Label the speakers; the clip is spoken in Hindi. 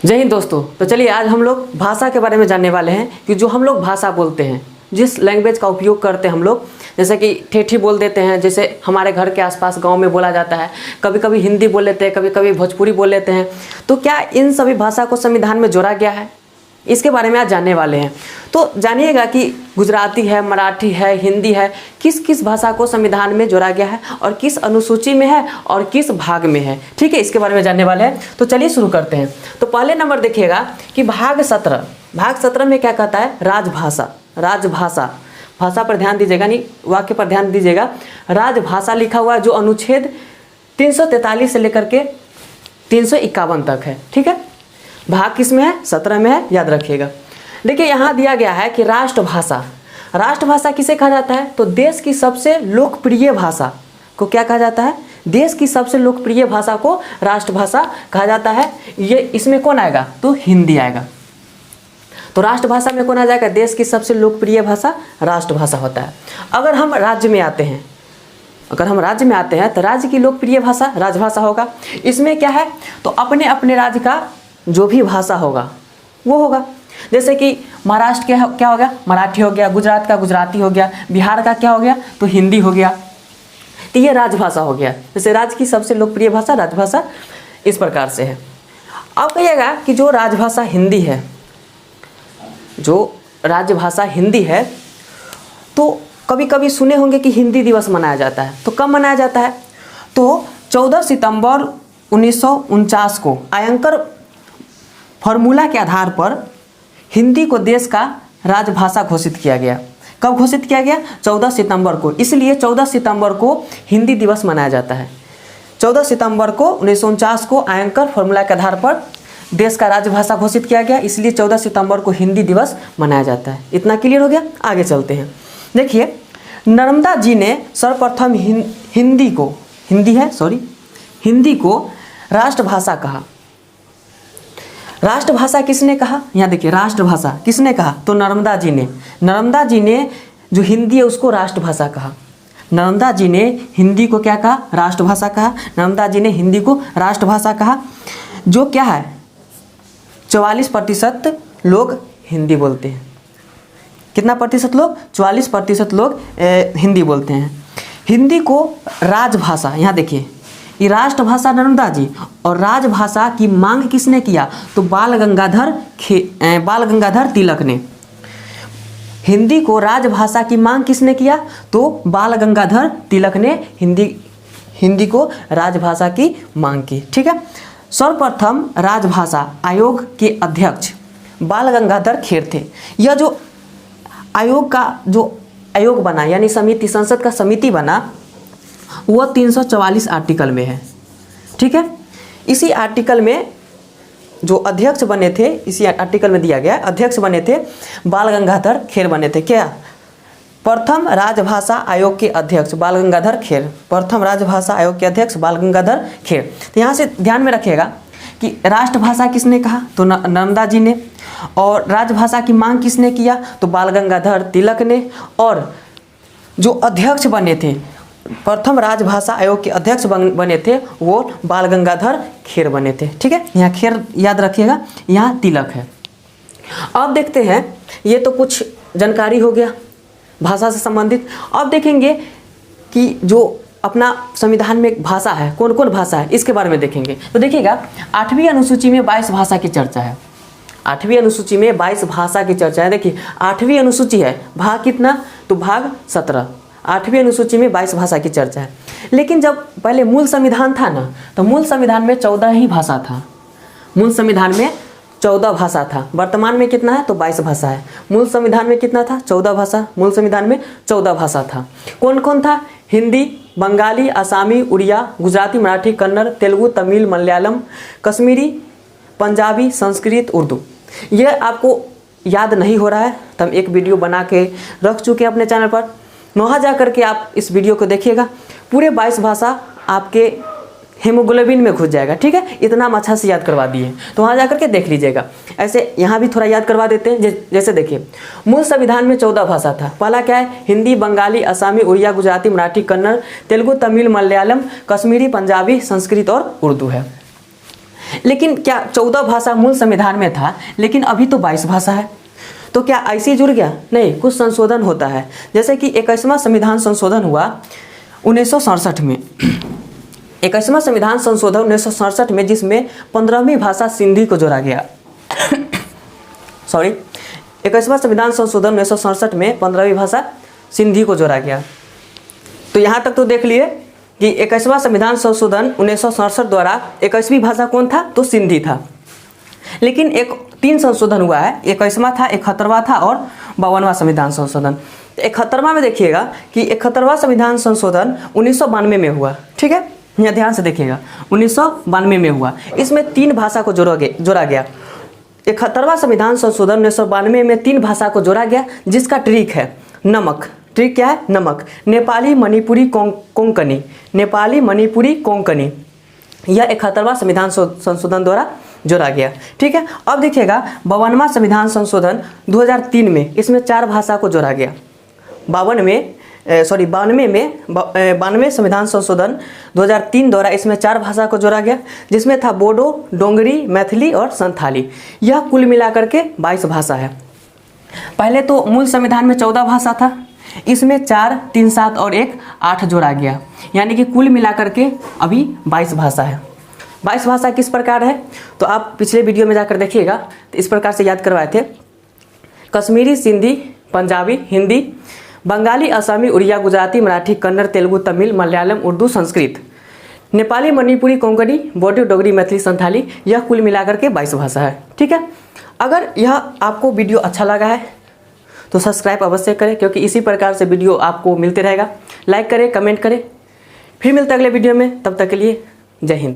Speaker 1: जय हिंद दोस्तों। तो चलिए आज हम लोग भाषा के बारे में जानने वाले हैं कि जो हम लोग भाषा बोलते हैं, जिस लैंग्वेज का उपयोग करते हैं हम लोग, जैसे कि ठेठी बोल देते हैं, जैसे हमारे घर के आसपास गांव में बोला जाता है, कभी कभी हिंदी बोल लेते हैं, कभी कभी भोजपुरी बोल लेते हैं। तो क्या इन सभी भाषा को संविधान में जोड़ा गया है, इसके बारे में आज जानने वाले हैं। तो जानिएगा कि गुजराती है, मराठी है, हिंदी है, किस किस भाषा को संविधान में जोड़ा गया है और किस अनुसूची में है और किस भाग में है। ठीक है, इसके बारे में जानने वाले हैं। तो चलिए शुरू करते हैं। तो पहले नंबर देखिएगा कि भाग 17 में क्या कहता है, राजभाषा। राजभाषा, भाषा पर ध्यान दीजिएगा, नहीं वाक्य पर ध्यान दीजिएगा। राजभाषा लिखा हुआ है जो अनुच्छेद 343 से लेकर के 351 तक है। ठीक है, भाग किस में है, 17 में है, याद रखिएगा। देखिए यहाँ दिया गया है कि राष्ट्रभाषा। राष्ट्रभाषा किसे कहा जाता है, तो देश की सबसे लोकप्रिय भाषा को क्या कहा जाता है, देश की सबसे लोकप्रिय भाषा को राष्ट्रभाषा कहा जाता है। ये इसमें कौन आएगा, तो हिंदी आएगा। तो राष्ट्रभाषा में कौन आ जाएगा, देश की सबसे लोकप्रिय भाषा राष्ट्रभाषा होता है। अगर हम राज्य में आते हैं, तो राज्य की लोकप्रिय भाषा राजभाषा होगा। इसमें क्या है, तो अपने अपने राज्य का जो भी भाषा होगा वो होगा। जैसे कि महाराष्ट्र के क्या हो गया, मराठी हो गया, गुजरात का गुजराती हो गया, बिहार का क्या हो गया, तो हिंदी हो गया। तो ये राजभाषा हो गया। जैसे राज्य की सबसे लोकप्रिय भाषा राजभाषा इस प्रकार से है। अब कहिएगा कि जो राजभाषा हिंदी है, जो राजभाषा हिंदी है, तो कभी कभी सुने होंगे कि हिंदी दिवस मनाया जाता है। तो कब मनाया जाता है, तो 14 सितंबर 1949 को आयंकर फॉर्मूला के आधार पर हिंदी को देश का राजभाषा घोषित किया गया। कब घोषित किया गया, 14 सितंबर को। इसलिए 14 सितंबर को हिंदी दिवस मनाया जाता है। 14 सितंबर को 1949 को आयंकर फॉर्मूला के आधार पर देश का राजभाषा घोषित किया गया, इसलिए 14 सितंबर को हिंदी दिवस मनाया जाता है। इतना क्लियर हो गया। आगे चलते हैं। देखिए नर्मदा जी ने सर्वप्रथम हिंदी को राष्ट्रभाषा कहा। राष्ट्रभाषा किसने कहा, यहाँ देखिए राष्ट्रभाषा किसने कहा, तो नर्मदा जी ने जो हिंदी है उसको राष्ट्रभाषा कहा। नर्मदा जी ने हिंदी को क्या कहा, राष्ट्रभाषा कहा। नर्मदा जी ने हिंदी को राष्ट्रभाषा कहा। जो क्या है, 44% लोग हिंदी बोलते हैं। कितना प्रतिशत लोग, 44% लोग हिंदी बोलते हैं। हिंदी को राजभाषा, यहाँ देखिए ये राष्ट्रभाषा नर्मदा जी, और राजभाषा की मांग किसने किया, तो बाल गंगाधर तिलक ने। हिंदी को राजभाषा की मांग किसने किया, तो बाल गंगाधर तिलक ने हिंदी को राजभाषा की मांग की। ठीक है, सर्वप्रथम राजभाषा आयोग के अध्यक्ष बाल गंगाधर खेर थे। यह जो आयोग बना, यानी समिति, संसद का समिति बना, वो 344 आर्टिकल में है। ठीक है, इसी आर्टिकल में जो अध्यक्ष बने थे, इसी आर्टिकल में दिया गया अध्यक्ष बने थे बाल गंगाधर खेर बने थे। क्या, प्रथम राजभाषा आयोग के अध्यक्ष बाल गंगाधर खेर। प्रथम राजभाषा आयोग के अध्यक्ष बाल गंगाधर खेर। तो यहाँ से ध्यान में रखिएगा कि राष्ट्रभाषा किसने कहा, तो नर्मदा जी ने, और राजभाषा की मांग किसने किया, तो बाल गंगाधर तिलक ने, और जो अध्यक्ष बने थे, प्रथम राजभाषा आयोग के अध्यक्ष बने थे, वो बाल गंगाधर खेर बने थे। ठीक है, यहाँ खेर याद रखिएगा, यहाँ तिलक है। अब देखते हैं, ये तो कुछ जानकारी हो गया भाषा से संबंधित। अब देखेंगे कि जो अपना संविधान में भाषा है, कौन कौन भाषा है, इसके बारे में देखेंगे। तो देखिएगा 8वीं अनुसूची में 22 भाषा की चर्चा है। 8वीं अनुसूची में 22 भाषा की चर्चा है। देखिए 8वीं अनुसूची है, भाग कितना, तो भाग 17। 8वीं अनुसूची में 22 भाषा की चर्चा है। लेकिन जब पहले मूल संविधान था ना, तो मूल संविधान में 14 ही भाषा था। मूल संविधान में 14 भाषा था। वर्तमान में कितना है, तो 22 भाषा है। मूल संविधान में कितना था, 14 भाषा। मूल संविधान में 14 भाषा था। कौन कौन था, हिंदी, बंगाली, आसामी, उड़िया, गुजराती, मराठी, कन्नड़, तेलुगु, तमिल, मलयालम, कश्मीरी, पंजाबी, संस्कृत, उर्दू। ये आपको याद नहीं हो रहा है तो हम एक वीडियो बना के रख चुके हैं अपने चैनल पर, वहाँ जा करके आप इस वीडियो को देखिएगा। पूरे 22 भाषा आपके हेमोग्लोबिन में घुस जाएगा। ठीक है, इतना हम अच्छा से याद करवा दिए, तो वहाँ जा करके देख लीजिएगा। ऐसे यहाँ भी थोड़ा याद करवा देते हैं। जैसे देखिए मूल संविधान में 14 भाषा था। पहला क्या है, हिंदी, बंगाली, आसामी, उड़िया, गुजराती, मराठी, कन्नड़, तेलुगु, तमिल, मलयालम, कश्मीरी, पंजाबी, संस्कृत और उर्दू है। लेकिन क्या 14 भाषा मूल संविधान में था, लेकिन अभी तो 22 भाषा है। तो क्या ऐसे जुड़ गया? नहीं, कुछ संशोधन होता है। जैसे कि 21वां संविधान संशोधन हुआ 1967 में। 21वां संविधान संशोधन 1967 में, जिसमें 15वीं भाषा सिंधी को जोड़ा गया। सॉरी, 21वां संविधान संशोधन 1967 में 15वीं भाषा सिंधी को जोड़ा गया। तो यहाँ तक तो देख लिए कि 21वां संविधान संशोधन 1967 द्वारा 21वीं भाषा कौन था? तो सिंधी था। लेकिन 3 संशोधन हुआ है, 21वां था, 71वां था और 52वां संविधान संशोधन। 71वां में देखिएगा कि 71वां संविधान संशोधन 1992 में हुआ। ठीक है, यहाँ ध्यान से देखिएगा, 1992 में हुआ। इसमें 3 भाषा को जोड़ा गया। 71वां संविधान संशोधन 1992 में 3 भाषा को जोड़ा गया, जिसका ट्रिक है नमक। ट्रिक क्या है? नमक। नेपाली, मणिपुरी, कोंकणी। नेपाली, मणिपुरी, कोंकणी, यह 71वां संविधान संशोधन द्वारा जोड़ा गया। ठीक है, अब देखिएगा 52वां संविधान संशोधन 2003 में, इसमें 4 भाषा को जोड़ा गया। 92वें संविधान संशोधन 2003 द्वारा इसमें 4 भाषा को जोड़ा गया, जिसमें था बोडो, डोंगरी, मैथिली और संथाली। यह कुल मिलाकर के 22 भाषा है। पहले तो मूल संविधान में 14 भाषा था, इसमें 4, 3, 7 और 1, 8 जोड़ा गया, यानी कि कुल मिलाकर के अभी 22 भाषा है। 22 भाषा किस प्रकार है तो आप पिछले वीडियो में जाकर देखिएगा, तो इस प्रकार से याद करवाए थे। कश्मीरी, सिंधी, पंजाबी, हिंदी, बंगाली, असमी, उड़िया, गुजराती, मराठी, कन्नड़, तेलुगु, तमिल, मलयालम, उर्दू, संस्कृत, नेपाली, मणिपुरी, कोंकणी, बोडो, डोगरी, मैथिली, संथाली, यह कुल मिलाकर के 22 भाषा है। ठीक है, अगर यह आपको वीडियो अच्छा लगा है तो सब्सक्राइब अवश्य करें, क्योंकि इसी प्रकार से वीडियो आपको मिलते रहेगा। लाइक करें, कमेंट करें। फिर मिलते अगले वीडियो में, तब तक के लिए जय हिंद।